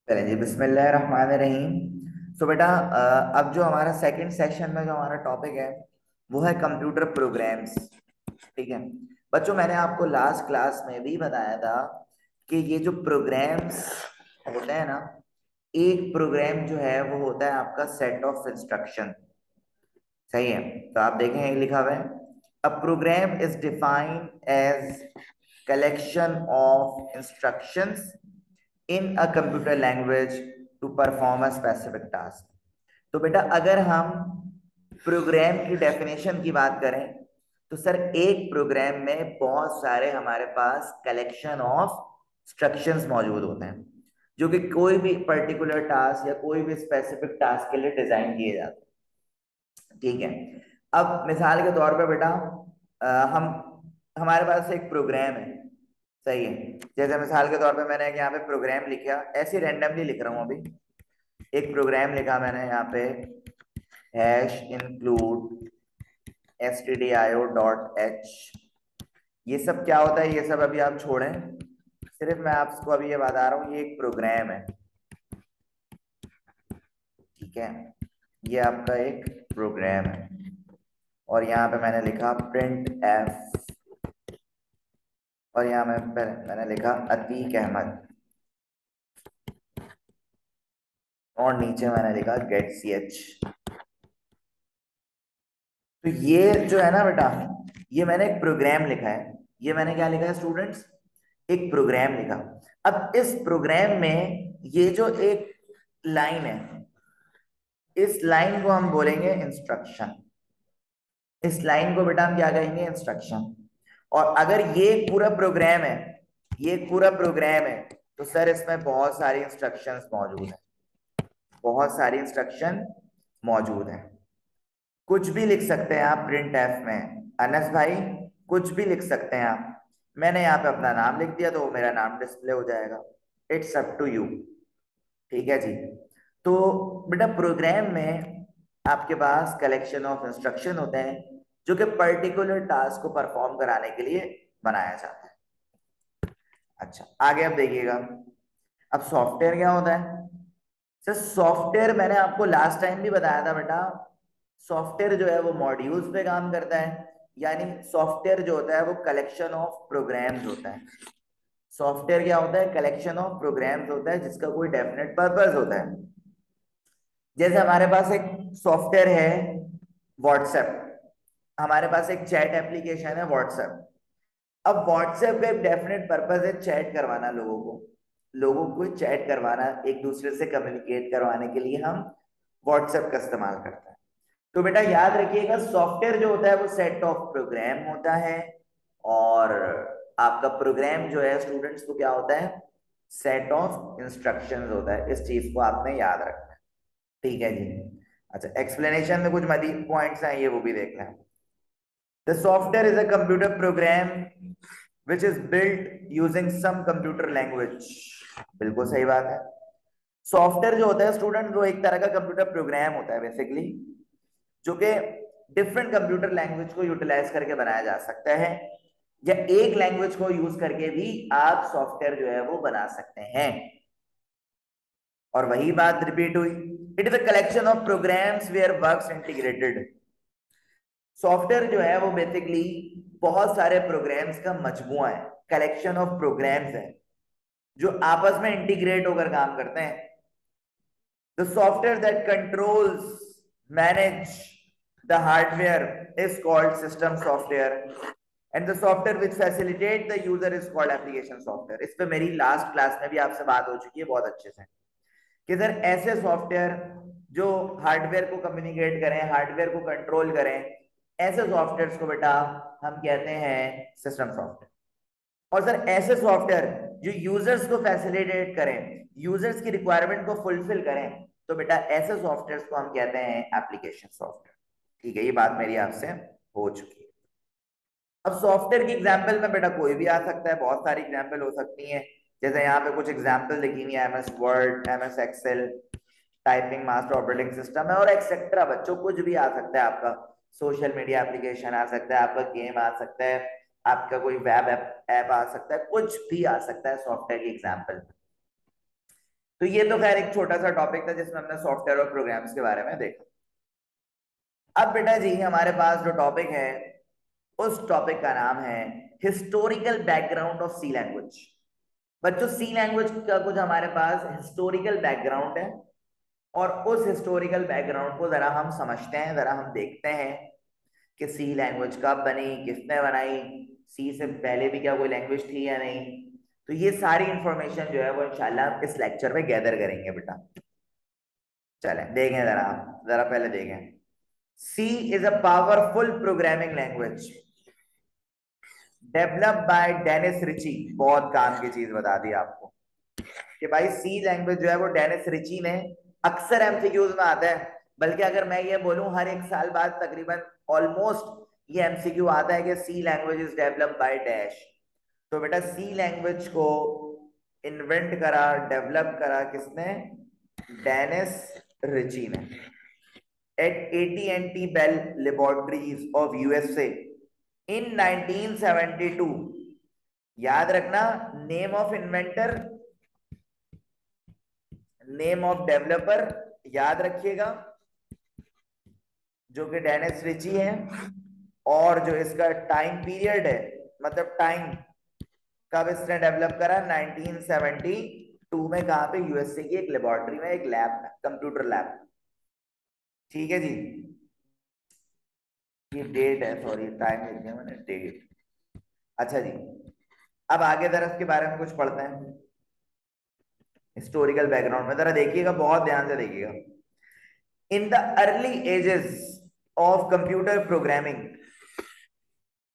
चलें जी, बिस्मिल्लाहिर्रहमानिर्रहीम। सो बेटा, अब जो हमारा सेकंड सेक्शन में जो हमारा टॉपिक है वो है कंप्यूटर प्रोग्राम्स। ठीक है बच्चों, मैंने आपको लास्ट क्लास में भी बताया था कि ये जो प्रोग्राम्स होते हैं ना, एक प्रोग्राम जो है वो होता है आपका सेट ऑफ इंस्ट्रक्शन। सही है? तो आप देखें ये लिखा हुआ है, a program is defined as collection of instructions in a computer language to perform a specific task. तो बेटा, अगर हम प्रोग्राम की डेफिनेशन की बात करें तो सर, एक प्रोग्राम में बहुत सारे हमारे पास कलेक्शन ऑफ इंस्ट्रक्शंस मौजूद होते हैं जो कि कोई भी पर्टिकुलर टास्क या कोई भी स्पेसिफिक टास्क के लिए डिजाइन किए जाते हैं। ठीक है, अब मिसाल के तौर पे बेटा, हम हमारे पास एक प्रोग्राम है। सही है? जैसे मिसाल के तौर पे मैंने यहाँ पे प्रोग्राम लिखा, ऐसे रैंडमली लिख रहा हूँ अभी। एक प्रोग्राम लिखा मैंने यहाँ पे, हैश इंक्लूड stdio.h। ये सब क्या होता है, ये सब अभी आप छोड़ें, सिर्फ मैं आपको अभी ये बता रहा हूँ ये एक प्रोग्राम है। ठीक है, ये आपका एक प्रोग्राम है और यहाँ पे मैंने लिखा प्रिंट एफ, और यहाँ मैंने लिखा अतीक अहमद, और नीचे मैंने लिखा गेट सी एच। तो ये जो है ना बेटा, ये मैंने एक प्रोग्राम लिखा है। ये मैंने क्या लिखा है स्टूडेंट्स? एक प्रोग्राम लिखा। अब इस प्रोग्राम में ये जो एक लाइन है, इस लाइन को हम बोलेंगे इंस्ट्रक्शन। इस लाइन को बेटा हम क्या कहेंगे? इंस्ट्रक्शन। और अगर ये पूरा प्रोग्राम है, ये पूरा प्रोग्राम है, तो सर इसमें बहुत सारी इंस्ट्रक्शंस मौजूद हैं। बहुत सारी इंस्ट्रक्शन मौजूद हैं। कुछ भी लिख सकते हैं आप प्रिंट एफ में, अनस भाई, कुछ भी लिख सकते हैं आप। मैंने यहाँ पे अपना नाम लिख दिया तो मेरा नाम डिस्प्ले हो जाएगा। It's up to you. ठीक है जी। तो बेटा, प्रोग्राम में आपके पास कलेक्शन ऑफ इंस्ट्रक्शन होते हैं जो कि पर्टिकुलर टास्क को परफॉर्म कराने के लिए बनाया जाता है। अच्छा, आगे अब देखिएगा, अब सॉफ्टवेयर क्या होता है? सर, सॉफ्टवेयर मैंने आपको लास्ट टाइम भी बताया था बेटा, सॉफ्टवेयर जो है वो मॉड्यूल्स पे काम करता है। यानी सॉफ्टवेयर जो होता है वो कलेक्शन ऑफ प्रोग्राम्स होता है। सॉफ्टवेयर क्या होता है? कलेक्शन ऑफ प्रोग्राम्स होता है जिसका कोई डेफिनेट पर्पस होता है। जैसे हमारे पास एक सॉफ्टवेयर है व्हाट्सएप, हमारे पास एक चैट एप्लीकेशन है व्हाट्सएप। अब व्हाट्सएप का एक डेफिनेट पर्पस है चैट करवाना, लोगों को चैट करवाना, एक दूसरे से कम्युनिकेट करवाने के लिए हम व्हाट्सएप का इस्तेमाल करते हैं। तो बेटा याद रखिएगा, सॉफ्टवेयर जो होता है वो सेट ऑफ प्रोग्राम होता है, और आपका प्रोग्राम जो है स्टूडेंट्स को क्या होता है? सेट ऑफ इंस्ट्रक्शंस होता है। इस चीज को आपने याद रखना है। ठीक है जी। अच्छा, एक्सप्लेनेशन में कुछ मजीद पॉइंट्स हैं, ये वो भी देखना है। The software is a computer program which is built using some computer language. बिल्कुल सही बात है। सॉफ्टवेयर जो होता है स्टूडेंट, वो एक तरह का कंप्यूटर प्रोग्राम होता है बेसिकली, जो कि डिफरेंट कंप्यूटर लैंग्वेज को यूटिलाइज करके बनाया जा सकता है, या एक लैंग्वेज को यूज करके भी आप सॉफ्टवेयर जो है वो बना सकते हैं। और वही बात रिपीट हुई, it is a collection of programs where works integrated. Software जो है वो बेसिकली बहुत सारे प्रोग्राम्स का मजमुआ है, कलेक्शन ऑफ प्रोग्राम्स है जो आपस में इंटीग्रेट होकर काम करते हैं। The software that controls, manage the hardware is called system software, and the software which facilitate the user is called application software. इस पे मेरी लास्ट क्लास में भी आपसे बात हो चुकी है बहुत अच्छे से, कि सर ऐसे सॉफ्टवेयर जो हार्डवेयर को कम्युनिकेट करें, हार्डवेयर को कंट्रोल करें, ऐसे सॉफ्टवेयर को बेटा हम कहते हैं सिस्टम सॉफ्टवेयर। और सर ऐसे सॉफ्टवेयर जो यूजर्स को फैसिलिटेट करें, यूजर्स की रिक्वायरमेंट को फुलफिल करें, तो बेटा ऐसे सॉफ्टवेयर को हम कहते हैं एप्लीकेशन सॉफ्टवेयर। ठीक है, ये बात मेरी आपसे हो चुकी है। अब सॉफ्टवेयर की एग्जांपल में बेटा कोई भी आ सकता है, बहुत सारी एग्जांपल हो सकती हैं। जैसे यहाँ पे कुछ एग्जांपल लिखी हुई है, MS Word, MS Excel, typing master, operating system है, और एक्सेट्रा। बच्चों कुछ भी आ सकता है, आपका सोशल मीडिया एप्लीकेशन आ सकता है, आपका गेम आ सकता है, आपका कोई वेब ऐप आ सकता है, कुछ भी आ सकता है सॉफ्टवेयर की एग्जांपल। तो ये तो खैर एक छोटा सा टॉपिक था जिसमें हमने सॉफ्टवेयर और प्रोग्राम्स के बारे में देखा। अब बेटा जी हमारे पास जो टॉपिक है उस टॉपिक का नाम है historical background of C language. बच्चों सी लैंग्वेज का कुछ हमारे पास हिस्टोरिकल बैकग्राउंड है और उस हिस्टोरिकल बैकग्राउंड को जरा हम समझते हैं, जरा हम देखते हैं कि सी लैंग्वेज कब बनी, किसने बनाई, सी से पहले भी क्या कोई लैंग्वेज थी या नहीं। तो ये सारी इंफॉर्मेशन जो है वो इंशाल्लाह इस लेक्चर में गैदर करेंगे बेटा। चलें देखें जरा, जरा पहले देखें। C is a powerful programming language developed by Dennis Ritchie. बहुत काम की चीज बता दी आपको कि भाई सी लैंग्वेज जो है वो डेनिस रिची ने, अक्सर एमसीक्यूज में आता है, बल्कि अगर मैं ये बोलूं हर एक साल बाद तकरीबन ऑलमोस्ट ये एमसीक्यू आता है कि C language is developed by dash. तो बेटा सी लैंग्वेज को इन्वेंट करा, डेवलप करा किसने? डेनिस रिची ने at AT&T Bell laboratories of USA in 1972। याद रखना, name of inventor, name of developer याद रखिएगा, जो कि डेनिस रिची है, और जो इसका टाइम पीरियड है, मतलब टाइम कब इसने डेवलप करा, 1972 में। कहां पे? यूएसए की एक लेबोरेटरी में, एक लैब में, कंप्यूटर लैब। ठीक है जी, ये डेट है, सॉरी टाइम लिख दिया मैंने, डेट। अच्छा जी, अब आगे जरा इसके बारे में कुछ पढ़ते हैं। हिस्टोरिकल बैकग्राउंड में जरा देखिएगा, बहुत ध्यान से देखिएगा। In the early ages of computer programming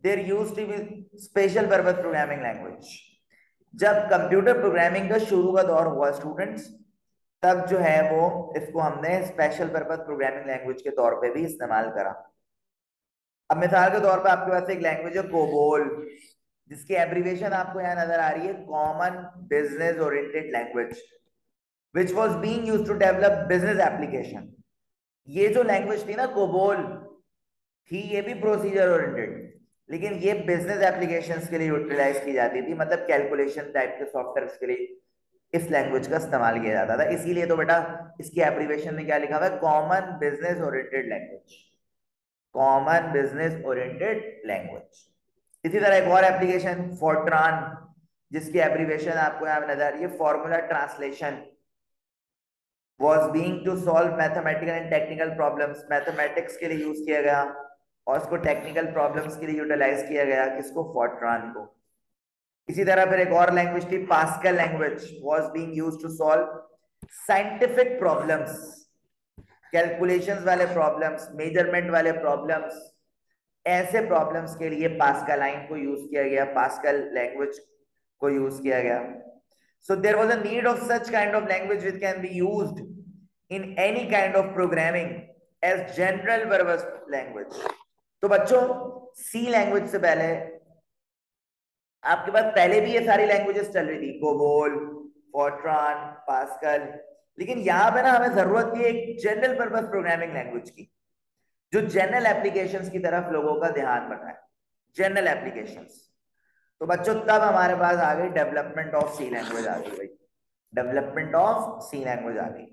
there used to be special purpose programming language. जब कंप्यूटर प्रोग्रामिंग का शुरू का दौर हुआ स्टूडेंट्स, तब जो है वो इसको हमने स्पेशल पर्पस प्रोग्रामिंग लैंग्वेज के तौर पे भी इस्तेमाल करा। अब मिसाल के तौर पे आपके पास एक लैंग्वेज है कोबोल, जिसकी एब्रीविएशन आपको यहाँ नजर आ रही है, common business oriented language, which was being used to develop business application. ये जो लैंग्वेज थी ना कोबोल, थी ये भी प्रोसीजर ओरिएंटेड, लेकिन ये बिजनेस एप्लीकेशंस के लिए यूटिलाइज की जाती थी, मतलब कैलकुलेशन टाइप के सॉफ्टवेयर के लिए इस लैंग्वेज का इस्तेमाल किया जाता था। इसीलिए तो बेटा इसकी एब्रीविएशन में क्या लिखा हुआ है? Common business oriented language, common business oriented language. इसी तरह एक और एप्लीकेशन फोर्ट्रान, जिसकी एब्रीविएशन आपको यहाँ नजर आ रही है, formula translation, was being to solve mathematical and technical problems। Mathematics के लिए यूज किया गया और उसको टेक्निकल प्रॉब्लम्स के लिए यूटिलाइज किया गया, किसको? फोर्ट्रान को। इसी तरह फिर एक और लैंग्वेज थी pascal language, was being used to solve scientific problems, calculations वाले प्रॉब्लम्स, मेजरमेंट वाले प्रॉब्लम्स, ऐसे प्रॉब्लम्स के लिए पास्कल लाइन को यूज किया गया, पास्कल लैंग्वेज को यूज किया गया। So there was a need of such kind of language which can be used in any kind of programming as general purpose language। तो बच्चों सी लैंग्वेज से पहले आपके पास पहले भी ये सारी लैंग्वेजेस चल रही थी, कोबोल, फोर्ट्रान, पास्कल, लेकिन यहां पे ना हमें जरूरत थी एक जनरल पर्पस प्रोग्रामिंग लैंग्वेज की, जो जनरल एप्लीकेशंस की तरफ लोगों का ध्यान बनाए, जनरल एप्लीकेशंस। तो बच्चों तब हमारे पास आ गई डेवलपमेंट ऑफ सी लैंग्वेज, आ गई भाई, डेवलपमेंट ऑफ सी लैंग्वेज आ गई।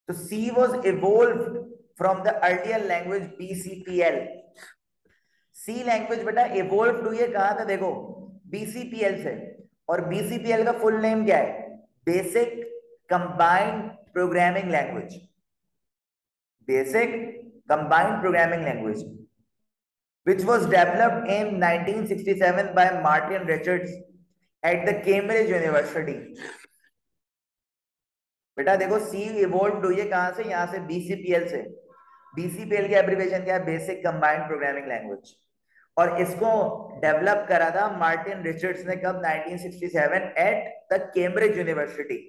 तो C was evolved from the earlier language BCPL. C language बेटा इवोल्व हुई है कहां से? देखो बीसीपीएल से, और बीसीपीएल का फुल नेम क्या है? Basic combined programming language, basic combined programming language, which was developed in 1967 by Martin Richards at the Cambridge University। बेटा देखो सी इवोल्व हुई है कहां से? यहां से बीसीपीएल से। बीसीपीएल की एब्रिविएशन क्या है? Basic combined programming language. और इसको डेवलप करा था मार्टिन रिचर्ड्स ने, कब? 1967 एट द कैम्ब्रिज यूनिवर्सिटी।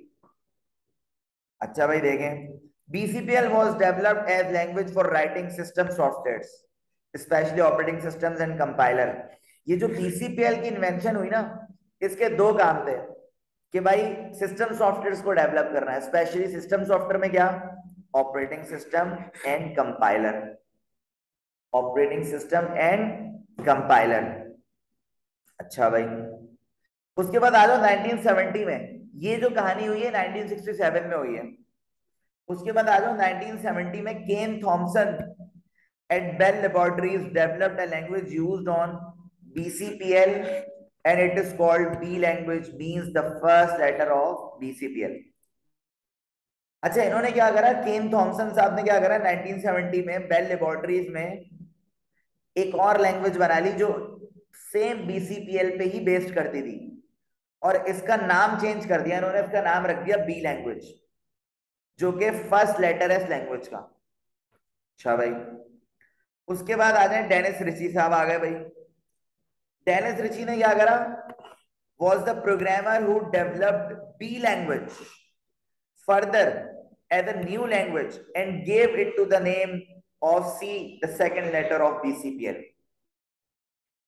अच्छा भाई देखें, BCPL was developed as language for writing system softwares, specially operating systems and compiler. ये जो बीसीपीएल की इन्वेंशन हुई ना, इसके दो काम थे कि भाई सिस्टम सॉफ्टवेयर्स को डेवलप करना है, स्पेशली सिस्टम सॉफ्टवेयर में क्या? Operating system and compiler, operating system and compiler. अच्छा भाई, उसके बाद आ जाओ 1970 में, ये जो कहानी हुई है 1967 में हुई है। उसके बाद आ जाओ 1970 में, केन Thompson at Bell Laboratories developed a language used on BCPL and it is called B language, means the first letter of BCPL. अच्छा, इन्होंने क्या करा, केन थॉमसन साहब ने क्या करा 1970 में बेल लेबोरेटरीज में एक और लैंग्वेज बना ली जो सेम बीसीपीएल पे ही बेस्ड करती थी, और इसका नाम चेंज कर दिया इन्होंने, इसका नाम रख दिया बी लैंग्वेज, जो कि फर्स्ट लेटर है इस लैंग्वेज का। अच्छा भाई, उसके बाद आ जाए डेनिस रिची साहब आ गए भाई। डेनिस रिची ने क्या करा, was the programmer who developed B language further as a new language and gave it to the name of C, the second letter of BCPL.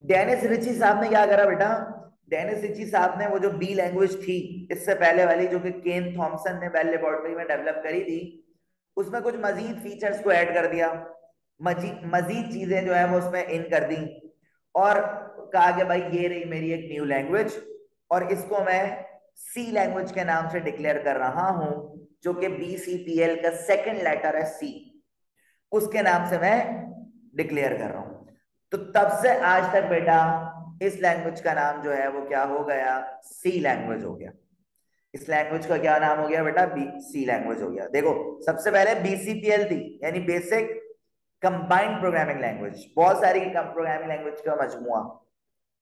Dennis Ritchie साहब ने क्या करा बेटा, डेनिस रिची साहब ने वो जो बी लैंग्वेज थी इससे पहले वाली, जो कि केन थॉमसन ने बेल लेबोरेटरी में डेवलप करी थी, उसमें कुछ मजीद फीचर्स को ऐड कर दिया, मजीद चीजें जो है वो उसमें इन कर दी, और कहा कि भाई ये रही मेरी एक न्यू लैंग्वेज, और इसको मैं सी लैंग्वेज के नाम से डिक्लेयर कर रहा हूं, जो कि बीसीपीएल का सेकंड लेटर है सी, उसके नाम से मैं डिक्लेयर कर रहा हूं। तो तब से आज तक बेटा इस लैंग्वेज का नाम जो है वो क्या हो गया, सी लैंग्वेज हो गया। इस लैंग्वेज का क्या नाम हो गया बेटा, सी लैंग्वेज हो गया। देखो, सबसे पहले बीसीपीएल थी, यानी बेसिक कंबाइंड प्रोग्रामिंग लैंग्वेज, बहुत सारी प्रोग्रामिंग लैंग्वेज का मजमुआ,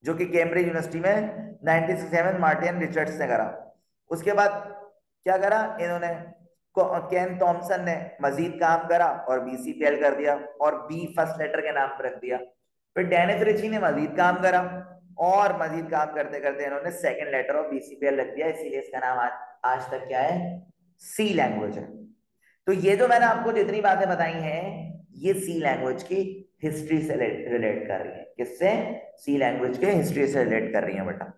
जो कि कैम्ब्रिज यूनिवर्सिटी में 1967 मार्टिन रिचर्ड्स ने करा। उसके बाद क्या करा इन्होंने, केन थॉमसन ने मजीद काम करा और बीसीपीएल कर दिया, और बी फर्स्ट लेटर के नाम पर रख दिया। फिर डेनिस रिची ने मजीद काम करा, और मजीद काम करते करते इन्होंने सेकंड लेटर ऑफ बीसीपीएल रख दिया, इसीलिए इसका नाम आज तक क्या है, सी लैंग्वेज है। तो ये जो मैंने आपको जितनी बातें बताई हैं, ये सी लैंग्वेज की हिस्ट्री से रिलेट कर रही है। किससे, सी लैंग्वेज के हिस्ट्री से रिलेट कर रही है बेटा।